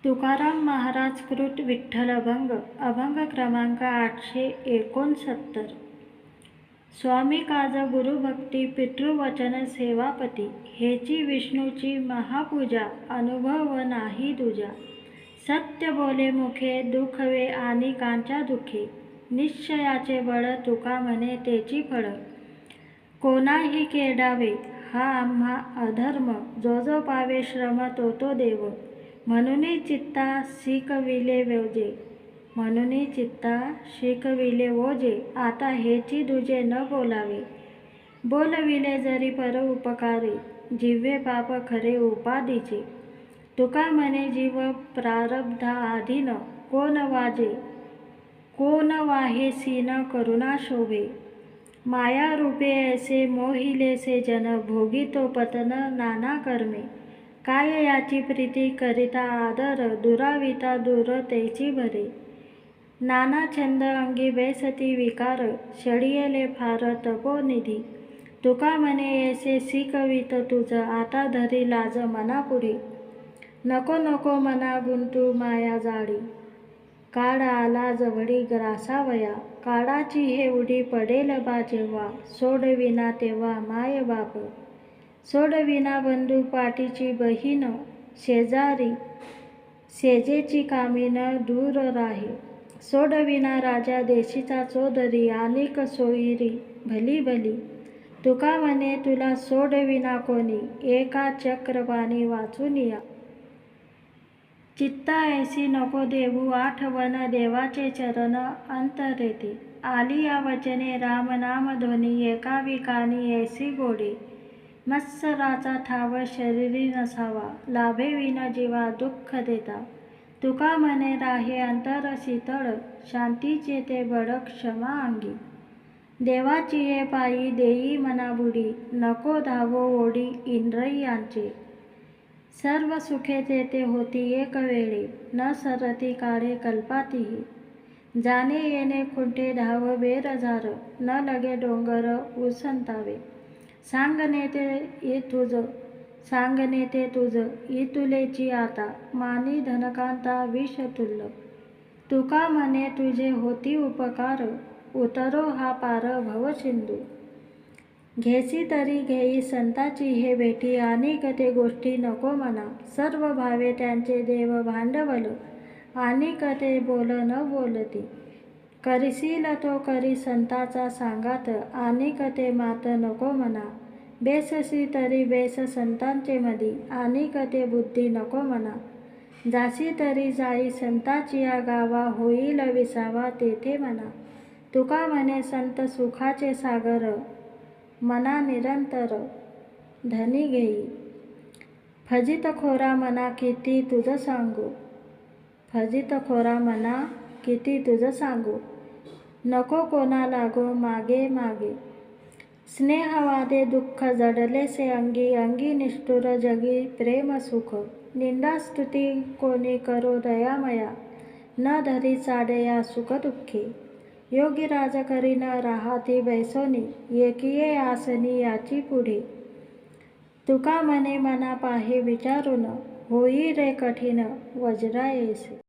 तुकाराम महाराज कृत विठ्ठल अभंग अभंग क्रमांक 869. स्वामी काज गुरुभक्ती पितृवचन सेवापती, हेची विष्णूची महापूजा अनुभव नाही दूजा. सत्य बोले मुखे दुखवे आणि कांच्या दुखे, निश्चयाचे बळ तुका म्हणे तेची फळ. कोणाही केडावे हा आम्हा अधर्म, जो जो पावे श्रम तो तो देव. म्हणून चित्ता शिकविले ओजे, म्हणून चित्ता शिकविले ओजे, आता हेची दुजे न बोलावे. बोलविले जरी पर उपकारे, जिव्हे पाप खरे उपाधीचे. तुका म्हणे जीव प्रारब्धा आधीन, कोण वाजे कोण वाहे सीन करुणा शोभे. माया रूपे ऐसे मोहिलेसे जन, भोगी तो पतन नाना कर्मे. काय याची प्रीती करिता आदर, दुराविता दूर तेची भरे. नाना छंद अंगी बेसती विकार, षडियले फार तपोनिधी. तुका म्हणे ऐसे शिकवित तुझ, आता धरी लाज मनापुढे. नको नको मना गुंतू माया जाडी, काळ आला जवळी ग्रासावया. काळाची हे उडी पडेल बा जेव्हा, सोडविना तेव्हा माय बाप. सोडविना बंधू पाठीची बहीण, शेजारी शेजेची कामीन दूर राहे. सोडविना राजा देशीचा चौधरी, अनेक सोयरी भली भली. तुका म्हणे तुला सोडविना कोणी, एका चक्रपाणी वाचून या. चित्ता ऐसी नको देऊ आठवण, देवाचे चरण अंतरेते. आली या वचने राम नाम ध्वनी, एकावी कानी ऐसी गोडे. मत्सराचा ठाव शरीरी नसावा, लाभेविन जीवा दुःख देता. तुका म्हणे राहे अंतर शीतळ, शांतीचे ते बळ क्षमा अंगी. देवाची ये पायी देई मना बुडी, नको धावो ओढी इंद्रियांचे. सर्व सुखे तेथे होती एक वेळे, न सरती काढे कल्पातीही. जाणे येणे खुंटे धाव बेरजार, न लगे डोंगर उसंतावे. सांगणे ते तुझ इतुलेची आता, मानी धनकांता विषतुल्य. तुका म्हणे तुझे होती उपकार, उतरो हा पार भवसिंधू. घेसी तरी घेई संताची हे भेटी, आणि कते गोष्टी नको मना. सर्व भावे त्यांचे देव भांडवल, आणि कते बोल न बोलती. करशील तो करी संताचा सांगात, आणि कते मात नको मना. बेससी तरी बेस संतांचे मधी, आणि कते बुद्धी नको मना. जासी तरी जाई संताची या गावा, होईल विसावा तेथे मना. तुका म्हणे संत सुखाचे सागर, मना निरंतर धनी घेई. फजित खोरा मना किती तुझ सांगू, फजित खोरा मना किती तुझ सांगू. नको कोणा लागो मागे मागे, स्नेहवादे दुःख जडलेसे अंगी. अंगी निष्ठुर जगी प्रेम सुख, निंदा स्तुती कोणी करो दयामया. न धरी चाडया सुख दुःखे, योगी राज करीन राहाती बैसोनी. एकिये आसनी याची पुढे. तुका म्हणे मना पाहे विचारून, होई रे कठीण वज्रा ऐसे.